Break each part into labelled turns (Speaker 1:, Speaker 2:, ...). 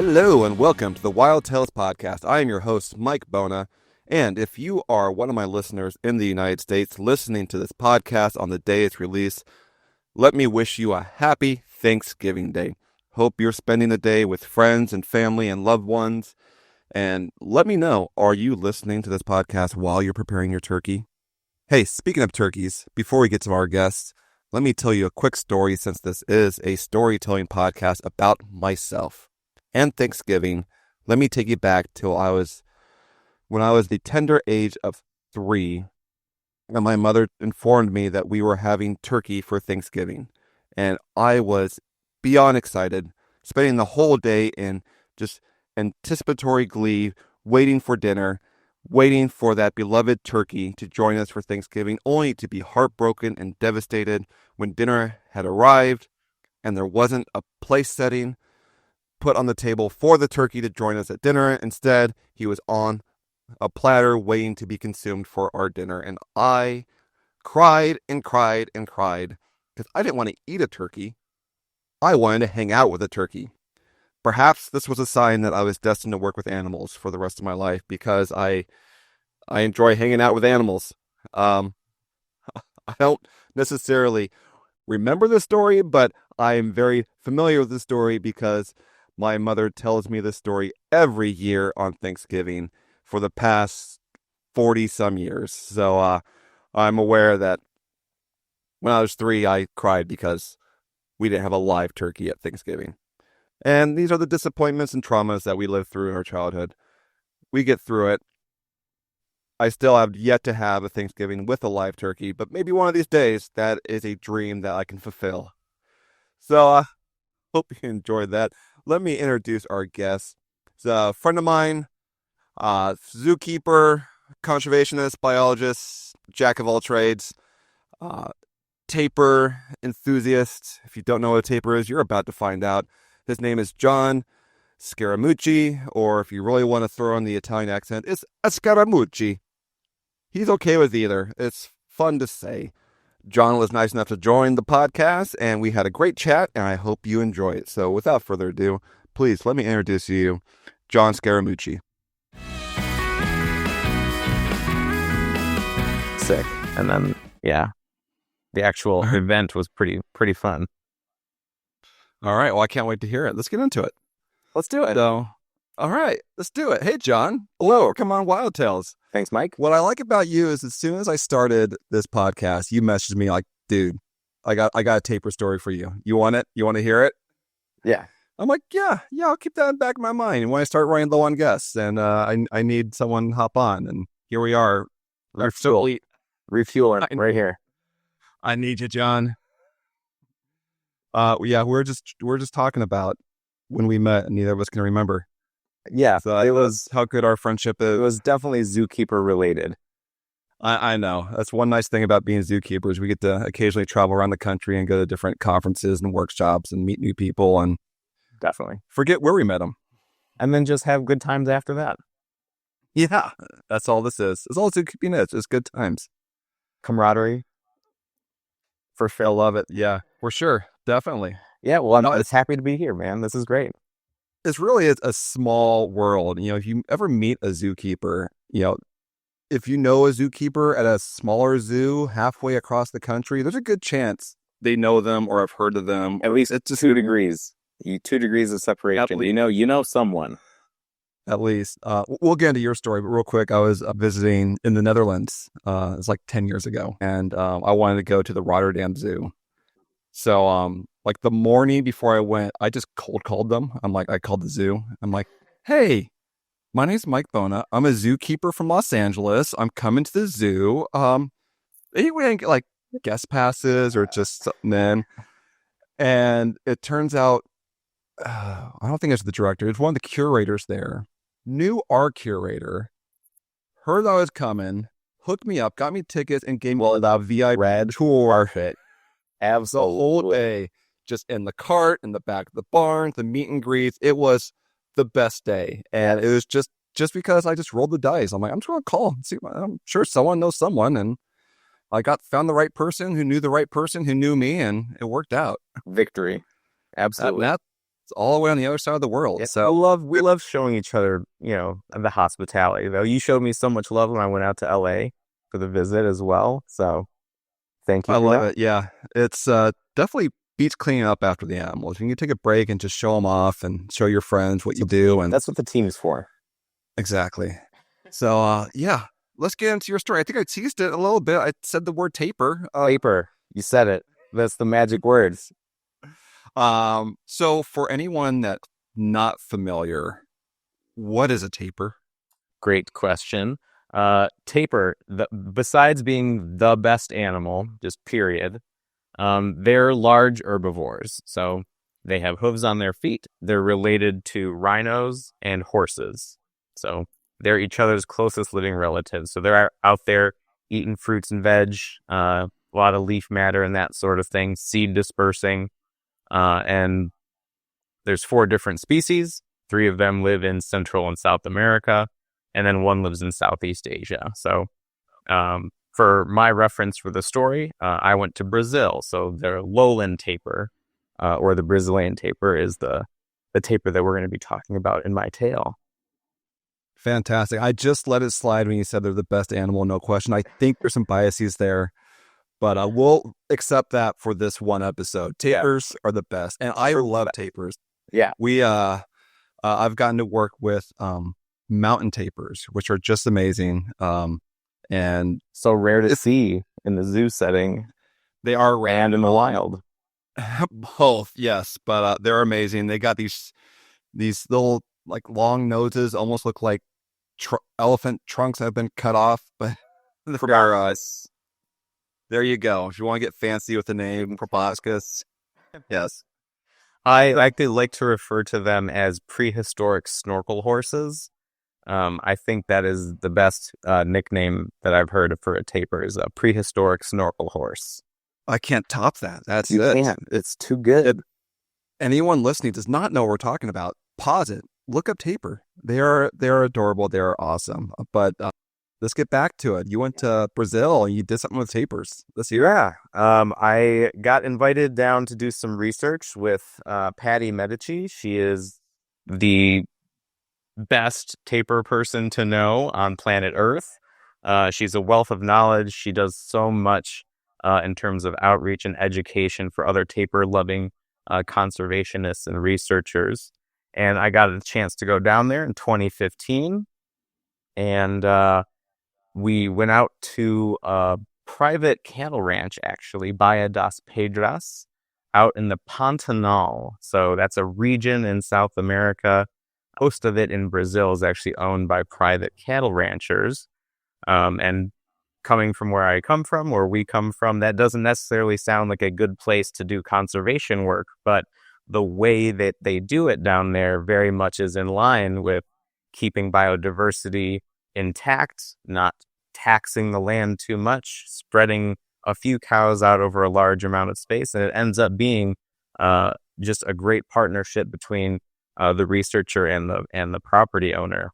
Speaker 1: Hello and welcome to the Wild Tales Podcast. I am your host, Mike Bona, and if you are one of my listeners in the United States listening to this podcast on the day it's released, let me wish you a happy Thanksgiving Day. Hope you're spending the day with friends and family and loved ones, and let me know, are you listening to this podcast while you're preparing your turkey? Hey, speaking of turkeys, before we get to our guests, let me tell you a quick story since this is a storytelling podcast about myself. And Thanksgiving, let me take you back to when I was the tender age of 3, and my mother informed me that we were having turkey for Thanksgiving. And I was beyond excited, spending the whole day in just anticipatory glee, waiting for dinner, waiting for that beloved turkey to join us for Thanksgiving, only to be heartbroken and devastated when dinner had arrived and there wasn't a place setting put on the table for the turkey to join us at dinner. Instead, he was on a platter waiting to be consumed for our dinner. And I cried and cried and cried because I didn't want to eat a turkey. I wanted to hang out with a turkey. Perhaps this was a sign that I was destined to work with animals for the rest of my life because I enjoy hanging out with animals. I don't necessarily remember the story, but I am very familiar with the story because my mother tells me this story every year on Thanksgiving for the past 40-some years. So I'm aware that when I was 3, I cried because we didn't have a live turkey at Thanksgiving. And these are the disappointments and traumas that we live through in our childhood. We get through it. I still have yet to have a Thanksgiving with a live turkey, but maybe one of these days that is a dream that I can fulfill. So hope you enjoyed that. Let me introduce our guest. He's a friend of mine, zookeeper, conservationist, biologist, jack of all trades, tapir enthusiast. If you don't know what a tapir is, you're about to find out. His name is John Scaramucci, or if you really want to throw in the Italian accent, it's a Scaramucci. He's okay with either. It's fun to say. John was nice enough to join the podcast, and we had a great chat, and I hope you enjoy it. So without further ado, please let me introduce you, John Scaramucci.
Speaker 2: Sick. And then, yeah, the actual event was pretty fun.
Speaker 1: All right. Well, I can't wait to hear it. Let's get into it.
Speaker 2: Let's do it.
Speaker 1: So, all right, let's do it. Hey, John. Hello. Come on, Wild Tales.
Speaker 2: Thanks, Mike.
Speaker 1: What I like about you is as soon as I started this podcast, you messaged me like, dude, I got a tapir story for you. You want it? You want to hear it?
Speaker 2: Yeah.
Speaker 1: I'm like, yeah, I'll keep that in the back of my mind. And when I start running low on guests and I need someone to hop on, and here we are.
Speaker 2: Refueling right here.
Speaker 1: I need you, John. Yeah, we're just talking about when we met and neither of us can remember.
Speaker 2: Yeah,
Speaker 1: so it was how good our friendship is.
Speaker 2: It was definitely zookeeper related.
Speaker 1: I know. That's one nice thing about being zookeepers. We get to occasionally travel around the country and go to different conferences and workshops and meet new people and
Speaker 2: definitely
Speaker 1: forget where we met them.
Speaker 2: And then just have good times after that.
Speaker 1: Yeah, that's all this is. It's all zookeeping is. It's good times.
Speaker 2: Camaraderie. For sure.
Speaker 1: I love it. Yeah, for sure. Definitely.
Speaker 2: Yeah, well, I'm just happy to be here, man. This is great.
Speaker 1: It's really a small world. You know, if you ever meet a zookeeper, you know, if you know a zookeeper at a smaller zoo halfway across the country, there's a good chance they know them or have heard of them.
Speaker 2: At least it's just 2 degrees. 2 degrees of separation. You know someone.
Speaker 1: At least. We'll get into your story, but real quick, I was visiting in the Netherlands. It was like 10 years ago, and I wanted to go to the Rotterdam Zoo. So, like the morning before I went, I just cold called them. I called the zoo. I'm like, hey, my name's Mike Bona. I'm a zookeeper from Los Angeles. I'm coming to the zoo. Anyway, I can get like guest passes or just something in. And it turns out, I don't think it's the director. It's one of the curators there. Knew our curator, heard I was coming, hooked me up, got me tickets, and gave me the VIP tour.
Speaker 2: Perfect.
Speaker 1: Absolutely. The whole day, just in the cart, in the back of the barn, the meet and greets. It was the best day. And it was just because I just rolled the dice. I'm like, I'm just going to call. See, I'm sure someone knows someone. And I found the right person who knew the right person who knew me, and it worked out.
Speaker 2: Victory. Absolutely.
Speaker 1: It's all the way on the other side of the world.
Speaker 2: Yeah,
Speaker 1: So
Speaker 2: we love showing each other, the hospitality. Though you showed me so much love when I went out to LA for the visit as well. So thank you
Speaker 1: I
Speaker 2: for
Speaker 1: love
Speaker 2: that.
Speaker 1: it. Yeah, it's definitely beats cleaning up after the animals. You can take a break and just show them off and show your friends what you do. And
Speaker 2: That's what the team is for.
Speaker 1: exactly. So yeah, let's get into your story. I think I teased it a little bit. I said the word tapir.
Speaker 2: Paper. You said it. That's the magic words.
Speaker 1: So for anyone that's not familiar, what is a tapir?
Speaker 2: Great question. Tapir, besides being the best animal, just period, they're large herbivores. So they have hooves on their feet. They're related to rhinos and horses. So they're each other's closest living relatives. So they're out there eating fruits and veg, a lot of leaf matter and that sort of thing, seed dispersing. And there's 4 different species. 3 of them live in Central and South America, and then 1 lives in Southeast Asia. So for my reference for the story, I went to Brazil. So the lowland tapir, or the Brazilian tapir, is the tapir that we're going to be talking about in my tale.
Speaker 1: Fantastic. I just let it slide when you said they're the best animal, no question. I think there's some biases there, but we'll accept that for this one episode. Tapirs are the best, and I love tapirs.
Speaker 2: Yeah.
Speaker 1: I've gotten to work with mountain tapirs, which are just amazing. And
Speaker 2: so rare to see in the zoo setting.
Speaker 1: They are rare
Speaker 2: and in the wild.
Speaker 1: Both, yes, but they're amazing. They got these little like long noses, almost look like elephant trunks that have been cut off. But there you go. If you want to get fancy with the name, proboscis, yes.
Speaker 2: I actually like to refer to them as prehistoric snorkel horses. I think that is the best nickname that I've heard for a tapir, is a prehistoric snorkel horse.
Speaker 1: I can't top that. That's
Speaker 2: you
Speaker 1: it.
Speaker 2: Can't. It's too good.
Speaker 1: Anyone listening does not know what we're talking about. Pause it. Look up tapir. They're adorable. They're awesome. But let's get back to it. You went to Brazil and you did something with tapirs. Let's hear.
Speaker 2: Yeah. I got invited down to do some research with Patty Medici. She is the best tapir person to know on planet Earth. She's a wealth of knowledge. She does so much in terms of outreach and education for other tapir-loving conservationists and researchers. And I got a chance to go down there in 2015. And we went out to a private cattle ranch, actually, Baía das Pedras, out in the Pantanal. So that's a region in South America. Most of it in Brazil is actually owned by private cattle ranchers. And coming from where I come from, where we come from, that doesn't necessarily sound like a good place to do conservation work, but the way that they do it down there very much is in line with keeping biodiversity intact, not taxing the land too much, spreading a few cows out over a large amount of space. And it ends up being just a great partnership between the researcher and the property owner.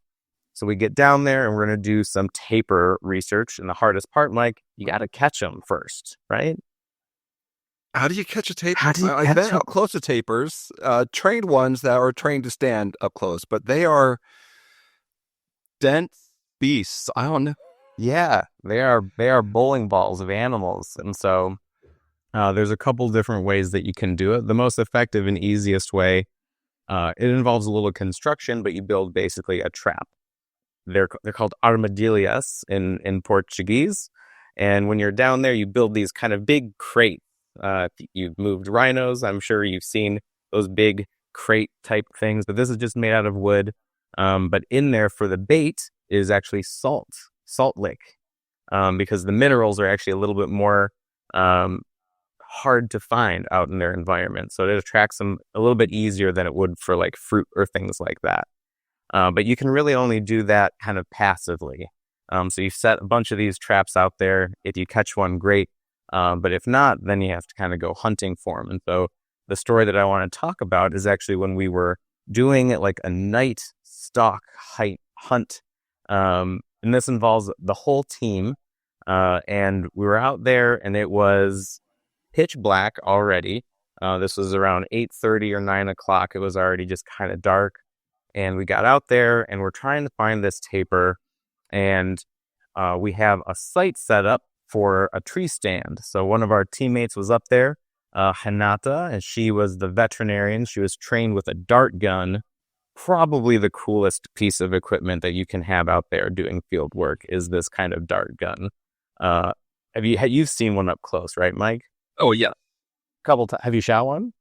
Speaker 2: So we get down there and we're going to do some tapir research. And the hardest part, Mike, you got to catch them first, right?
Speaker 1: How do you catch a tapir?
Speaker 2: I've
Speaker 1: been up close to tapirs, trained ones that are trained to stand up close, but they are dense beasts. I don't know.
Speaker 2: Yeah, they are bowling balls of animals. And so there's a couple different ways that you can do it. The most effective and easiest way, it involves a little construction, but you build basically a trap. They're called armadilhas in Portuguese. And when you're down there, you build these kind of big crates. You've moved rhinos. I'm sure you've seen those big crate type things, but this is just made out of wood. But in there for the bait is actually salt lick, because the minerals are actually a little bit more hard to find out in their environment. So it attracts them a little bit easier than it would for like fruit or things like that. But you can really only do that kind of passively. So you set a bunch of these traps out there. If you catch one, great. But if not, then you have to kind of go hunting for them. And so the story that I want to talk about is actually when we were doing like a night stalk hunt. And this involves the whole team. And we were out there and it was pitch black already. This was around 8:30 or 9 o'clock. It was already just kind of dark. And we got out there and we're trying to find this tapir. And we have a site set up for a tree stand. So one of our teammates was up there, Hinata, and she was the veterinarian. She was trained with a dart gun. Probably the coolest piece of equipment that you can have out there doing field work is this kind of dart gun. You've seen one up close, right, Mike?
Speaker 1: Oh, yeah.
Speaker 2: Couple times. Have you shot one?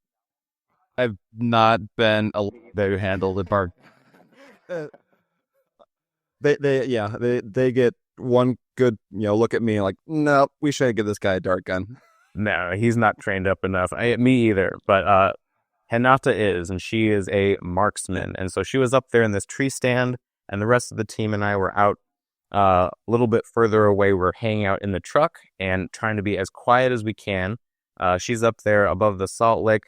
Speaker 1: I've not been a to handle the dart. They get one good look at me like, no, we should give this guy a dart gun.
Speaker 2: No, he's not trained up enough. Me either. But Hinata is, and she is a marksman. And so she was up there in this tree stand, and the rest of the team and I were out a little bit further away. We're hanging out in the truck and trying to be as quiet as we can. She's up there above the salt lick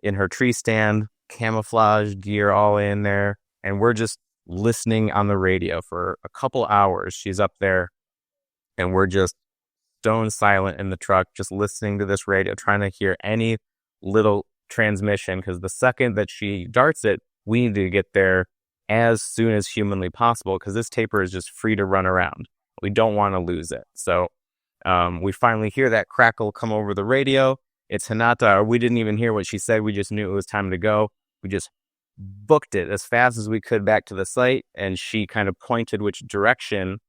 Speaker 2: in her tree stand, camouflage gear all in there, and we're just listening on the radio for a couple hours. She's up there, and we're just stone silent in the truck, just listening to this radio, trying to hear any little transmission, because the second that she darts it, we need to get there as soon as humanly possible, because this tapir is just free to run around. We don't want to lose it. So we finally hear that crackle come over the radio. It's Hinata. We didn't even hear what she said. We just knew it was time to go. We just booked it as fast as we could back to the site, and she kind of pointed which direction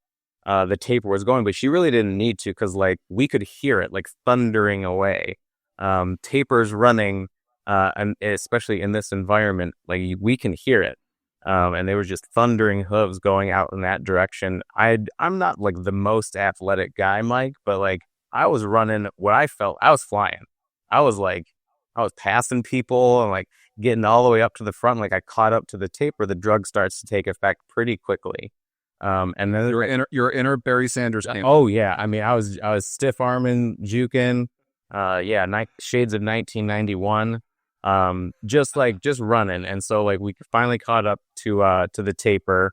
Speaker 2: the tapir was going, but she really didn't need to, because we could hear it thundering away. Tapirs running, and especially in this environment, we can hear it. And they were just thundering hooves going out in that direction. I'm not the most athletic guy, Mike, but I was running what I felt. I was flying. I was passing people and getting all the way up to the front. I caught up to the tapir. The drug starts to take effect pretty quickly. And then
Speaker 1: your inner Barry Sanders came.
Speaker 2: Oh yeah, I mean, I was stiff arming, juking. Shades of 1991. Just running. And so we finally caught up to the tapir.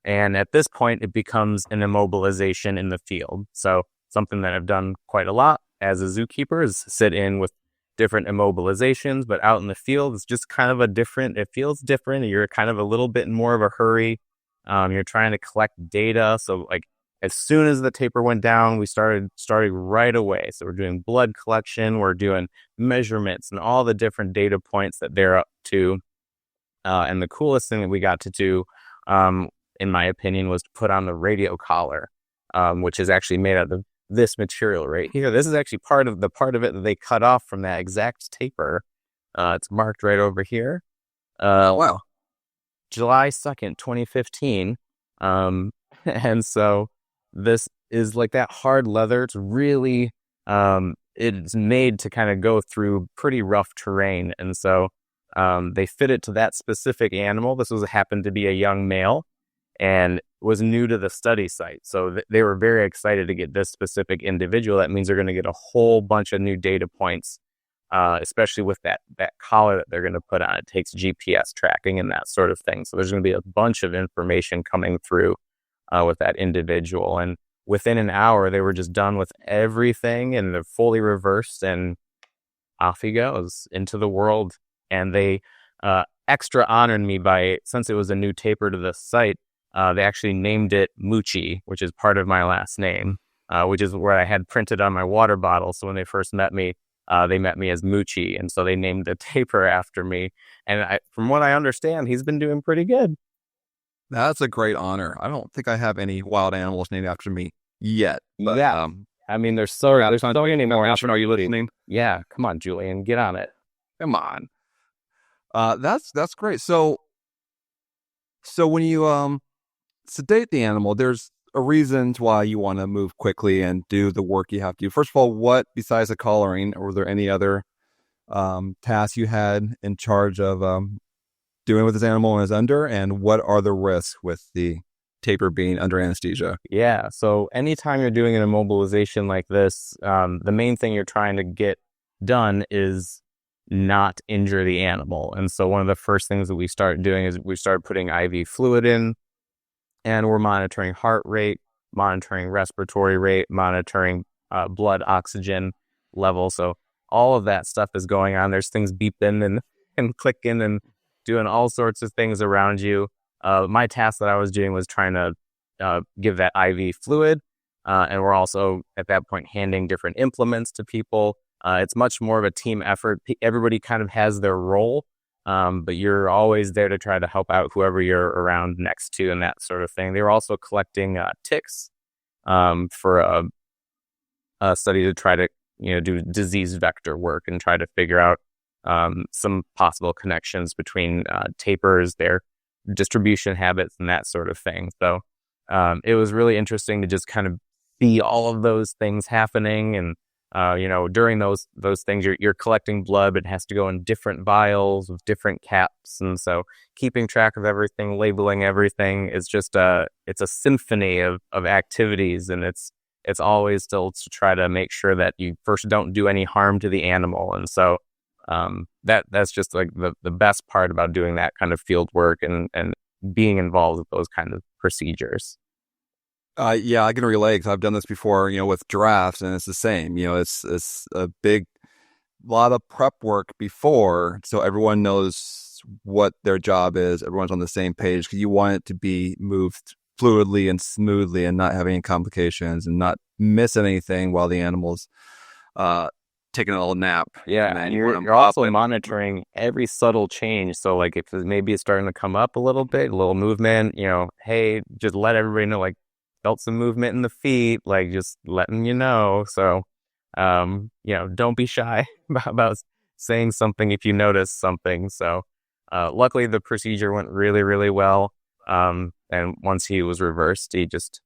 Speaker 2: And at this point, it becomes an immobilization in the field. So something that I've done quite a lot as a zookeeper is sit in with different immobilizations, but out in the field, it's just kind of it feels different. You're kind of a little bit more of a hurry. You're trying to collect data. So as soon as the tapir went down, we started right away. So we're doing blood collection, we're doing measurements and all the different data points that they're up to. And the coolest thing that we got to do, in my opinion, was to put on the radio collar, which is actually made out of this material right here. This is actually part of it that they cut off from that exact tapir. It's marked right over here.
Speaker 1: Wow.
Speaker 2: July 2nd, 2015. And so this is that hard leather. It's really, it's made to kind of go through pretty rough terrain. And so they fit it to that specific animal. This happened to be a young male and was new to the study site. So they were very excited to get this specific individual. That means they're going to get a whole bunch of new data points, especially with that collar that they're going to put on. It takes GPS tracking and that sort of thing. So there's going to be a bunch of information coming through with that individual. And within an hour, they were just done with everything and they're fully reversed, and off he goes into the world. And they extra honored me since it was a new tapir to the site, they actually named it Mucci, which is part of my last name, which is where I had printed on my water bottle. So when they first met me, they met me as Mucci, and so they named the tapir after me. And from what I understand, he's been doing pretty good.
Speaker 1: That's a great honor. I don't think I have any wild animals named after me yet. But,
Speaker 2: yeah. I mean, there's so many more.
Speaker 1: Are you listening?
Speaker 2: Yeah. Come on, Julian, get on it.
Speaker 1: Come on. That's great. So when you sedate the animal, there's a reason why you want to move quickly and do the work you have to do. First of all, what besides the collaring, were there any other tasks you had in charge of doing with this animal when it's under, and what are the risks with the tapir being under anesthesia?
Speaker 2: Yeah, so anytime you're doing an immobilization like this, the main thing you're trying to get done is not injure the animal. And so one of the first things that we start doing is we start putting IV fluid in, and we're monitoring heart rate, monitoring respiratory rate, monitoring blood oxygen level. So all of that stuff is going on. There's things beeping and clicking and doing all sorts of things around you. My task that I was doing was trying to give that IV fluid. And we're also at that point handing different implements to people. It's much more of a team effort. Everybody kind of has their role, but you're always there to try to help out whoever you're around next to and that sort of thing. They were also collecting ticks for a study to try to do disease vector work and try to figure out some possible connections between tapirs, their distribution habits, and that sort of thing. So it was really interesting to just kind of see all of those things happening. And during those things, you're collecting blood, but it has to go in different vials with different caps, and so keeping track of everything, labeling everything is just it's a symphony of activities, and it's always still to try to make sure that you first don't do any harm to the animal. And so that's just like the best part about doing that kind of field work and being involved with those kind of procedures.
Speaker 1: Yeah, I can relate because I've done this before, with giraffes, and it's the same. It's a lot of prep work before, so everyone knows what their job is. Everyone's on the same page because you want it to be moved fluidly and smoothly and not have any complications and not miss anything while the animal's taking a little nap.
Speaker 2: Yeah, and you're also monitoring every subtle change. So like if maybe it's starting to come up a little bit, a little movement, hey, just let everybody know, like, felt some movement in the feet, like just letting you know. So, don't be shy about saying something if you notice something. So, luckily the procedure went really, really well. And once he was reversed, he just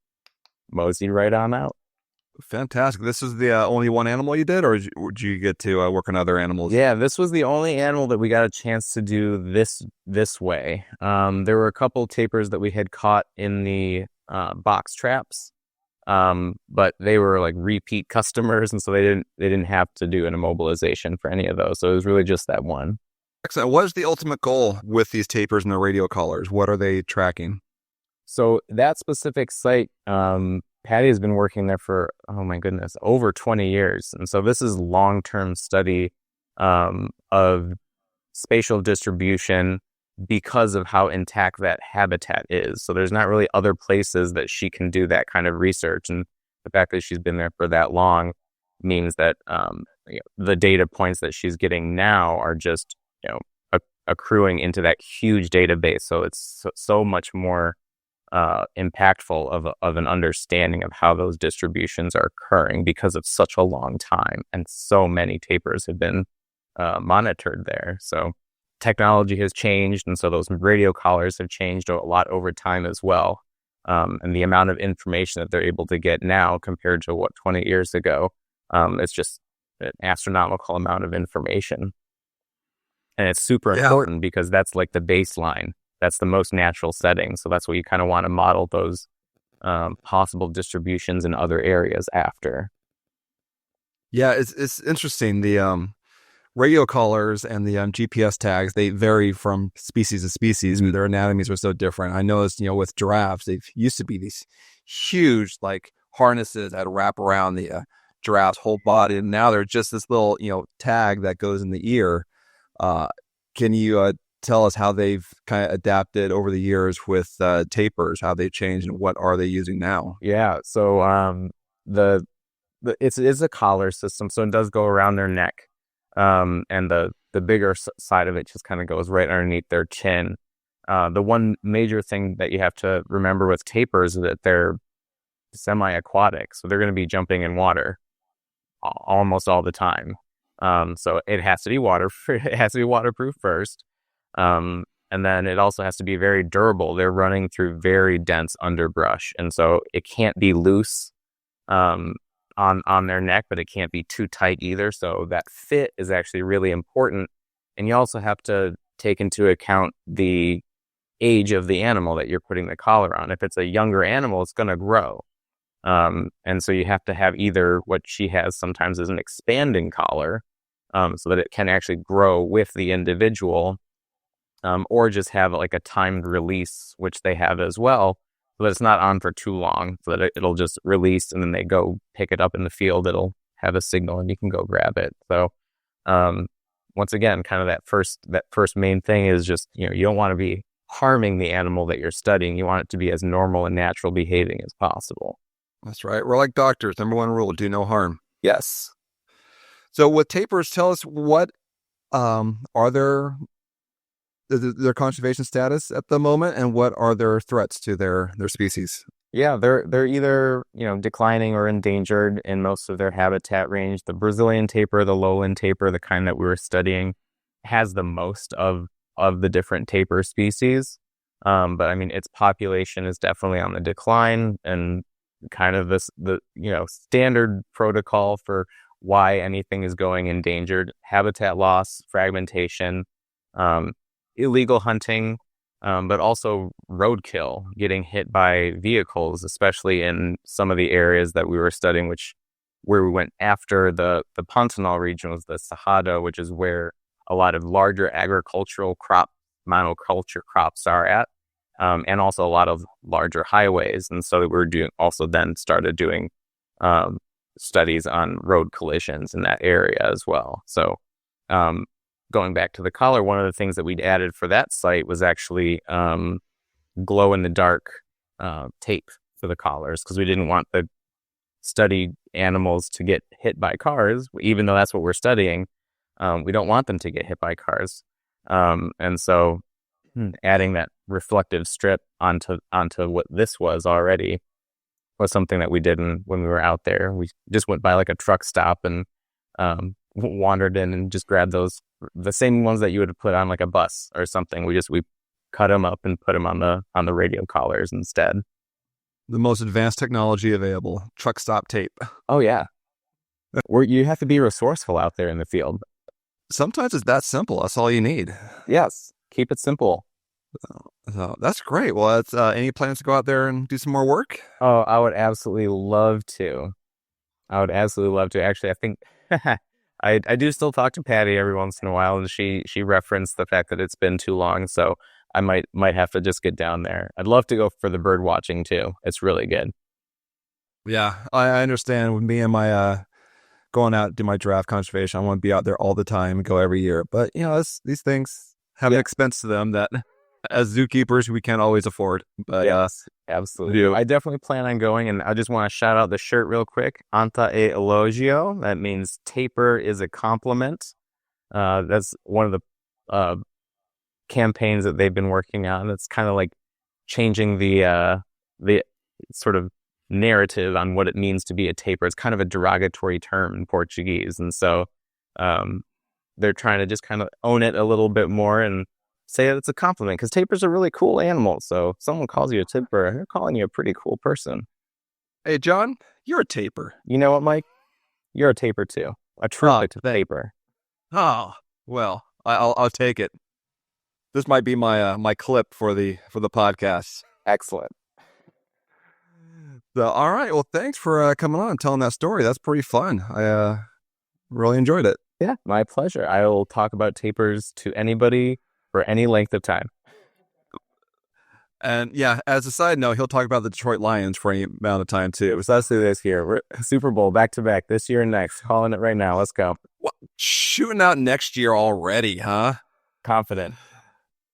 Speaker 2: moseyed right on out.
Speaker 1: Fantastic. This is the only one animal you did, or did you get to work on other animals?
Speaker 2: Yeah, this was the only animal that we got a chance to do this way. There were a couple tapirs that we had caught in the box traps, but they were like repeat customers, and so they didn't have to do an immobilization for any of those. So it was really just that one.
Speaker 1: Excellent. What is the ultimate goal with these tapirs and the radio collars? What are they tracking?
Speaker 2: So that specific site, Patty has been working there for, oh my goodness, over 20 years. And so this is long-term study of spatial distribution because of how intact that habitat is. So there's not really other places that she can do that kind of research. And the fact that she's been there for that long means that the data points that she's getting now are just, accruing into that huge database. So it's so much more impactful of an understanding of how those distributions are occurring because of such a long time. And so many tapirs have been monitored there. So technology has changed, and so those radio collars have changed a lot over time as well. And the amount of information that they're able to get now compared to 20 years ago, it's just an astronomical amount of information. And it's super important because that's like the baseline. That's the most natural setting. So that's what you kind of want to model those possible distributions in other areas after.
Speaker 1: Yeah, it's interesting. The radio collars and the GPS tags, they vary from species to species. Their anatomies are so different. I noticed, with giraffes, they used to be these huge like harnesses that wrap around the giraffe's whole body, and now they're just this little tag that goes in the ear. Can you tell us how they've kind of adapted over the years with tapirs, how they changed, and what are they using now?
Speaker 2: Yeah, so it's a collar system, so it does go around their neck. And the bigger side of it just kind of goes right underneath their chin. The one major thing that you have to remember with tapirs is that they're semi-aquatic, so they're going to be jumping in water almost all the time. So it has to be waterproof first. And then it also has to be very durable. They're running through very dense underbrush, and so it can't be loose on their neck, but it can't be too tight either. So that fit is actually really important. And you also have to take into account the age of the animal that you're putting the collar on. If it's a younger animal, it's going to grow. And so you have to have either what she has sometimes is an expanding collar, so that it can actually grow with the individual, or just have like a timed release, which they have as well, so that it's not on for too long, so that it'll just release and then they go pick it up in the field. It'll have a signal and you can go grab it. So Once again, kind of that first main thing is just, you don't want to be harming the animal that you're studying. You want it to be as normal and natural behaving as possible.
Speaker 1: That's right. We're like doctors. Number one rule, do no harm.
Speaker 2: Yes.
Speaker 1: So with tapirs, tell us what are their conservation status at the moment, and what are their threats to their species?
Speaker 2: Yeah, they're either, declining or endangered in most of their habitat range. The Brazilian tapir, the lowland tapir, the kind that we were studying, has the most of the different tapir species. But I mean, its population is definitely on the decline, and kind of the standard protocol for why anything is going endangered: habitat loss, fragmentation, illegal hunting, but also roadkill, getting hit by vehicles, especially in some of the areas that we were studying, where we went after the Pantanal region was the Cerrado, which is where a lot of larger agricultural monoculture crops are at, and also a lot of larger highways. And so we're started doing studies on road collisions in that area as well. So going back to the collar, one of the things that we'd added for that site was actually glow-in-the-dark tape for the collars, because we didn't want the studied animals to get hit by cars, even though that's what we're studying. We don't want them to get hit by cars. And so adding that reflective strip onto what this was already was something that we did when we were out there. We just went by like a truck stop and wandered in and just grabbed the same ones that you would put on like a bus or something. We cut them up and put them on the radio collars instead.
Speaker 1: The most advanced technology available, truck stop tape.
Speaker 2: Oh yeah. You have to be resourceful out there in the field.
Speaker 1: Sometimes it's that simple. That's all you need.
Speaker 2: Yes. Keep it simple.
Speaker 1: So that's great. Well, it's any plans to go out there and do some more work?
Speaker 2: Oh, I would absolutely love to. Actually, I think I do still talk to Patty every once in a while, and she referenced the fact that it's been too long, so I might have to just get down there. I'd love to go for the bird watching too. It's really good.
Speaker 1: Yeah, I understand. With me and my going out to do my giraffe conservation, I want to be out there all the time and go every year. But these things have an expense to them that, as zookeepers, we can't always afford. But
Speaker 2: yes, absolutely. I definitely plan on going, and I just want to shout out the shirt real quick. Anta e elogio. That means tapir is a compliment. That's one of the campaigns that they've been working on. It's kind of like changing the sort of narrative on what it means to be a tapir. It's kind of a derogatory term in Portuguese, and so they're trying to just kind of own it a little bit more and say that it's a compliment, because tapirs are really cool animals. So if someone calls you a tapir, they're calling you a pretty cool person.
Speaker 1: Hey, John, you're a tapir.
Speaker 2: You know what, Mike? You're a tapir too. A truly tapir.
Speaker 1: Oh, well, I'll take it. This might be my clip for the podcast.
Speaker 2: Excellent.
Speaker 1: So, all right. Well, thanks for coming on and telling that story. That's pretty fun. I really enjoyed it.
Speaker 2: Yeah, my pleasure. I will talk about tapirs to anybody for any length of time.
Speaker 1: And yeah, as a side note, he'll talk about the Detroit Lions for any amount of time too.
Speaker 2: So let's do this here. We're Super Bowl back to back this year and next. Calling it right now. Let's go.
Speaker 1: What? Shooting out next year already, huh?
Speaker 2: Confident.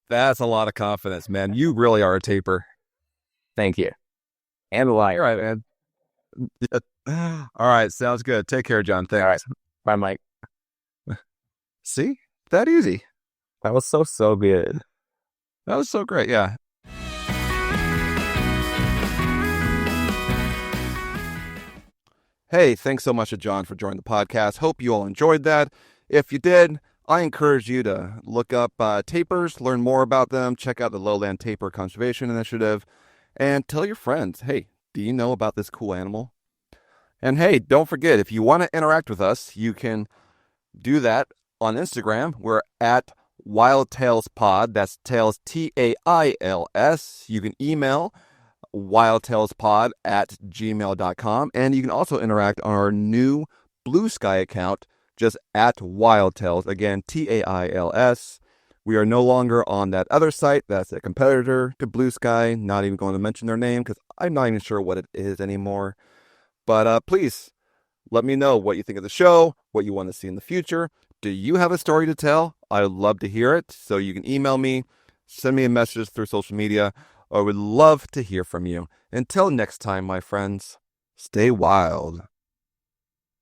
Speaker 1: That's a lot of confidence, man. You really are a tapir.
Speaker 2: Thank you. And a lion.
Speaker 1: All right, man. All right, sounds good. Take care, John. Thanks.
Speaker 2: All right. Bye, Mike.
Speaker 1: See? That easy.
Speaker 2: That was so good.
Speaker 1: That was so great, yeah. Hey, thanks so much to John for joining the podcast. Hope you all enjoyed that. If you did, I encourage you to look up tapirs, learn more about them, check out the Lowland Tapir Conservation Initiative, and tell your friends, hey, do you know about this cool animal? And hey, don't forget, if you want to interact with us, you can do that on Instagram. We're at WildTalesPod. That's Tails, Tails. You can email wildtalespod@gmail.com, and you can also interact on our new Blue Sky account, just at WildTales. Again, Tails. We are no longer on that other site. That's a competitor to Blue Sky. Not even going to mention their name because I'm not even sure what it is anymore. But please Let me know what you think of the show, what you want to see in the future. Do you have a story to tell? I'd love to hear it. So you can email me, send me a message through social media. I would love to hear from you. Until next time, my friends, stay wild.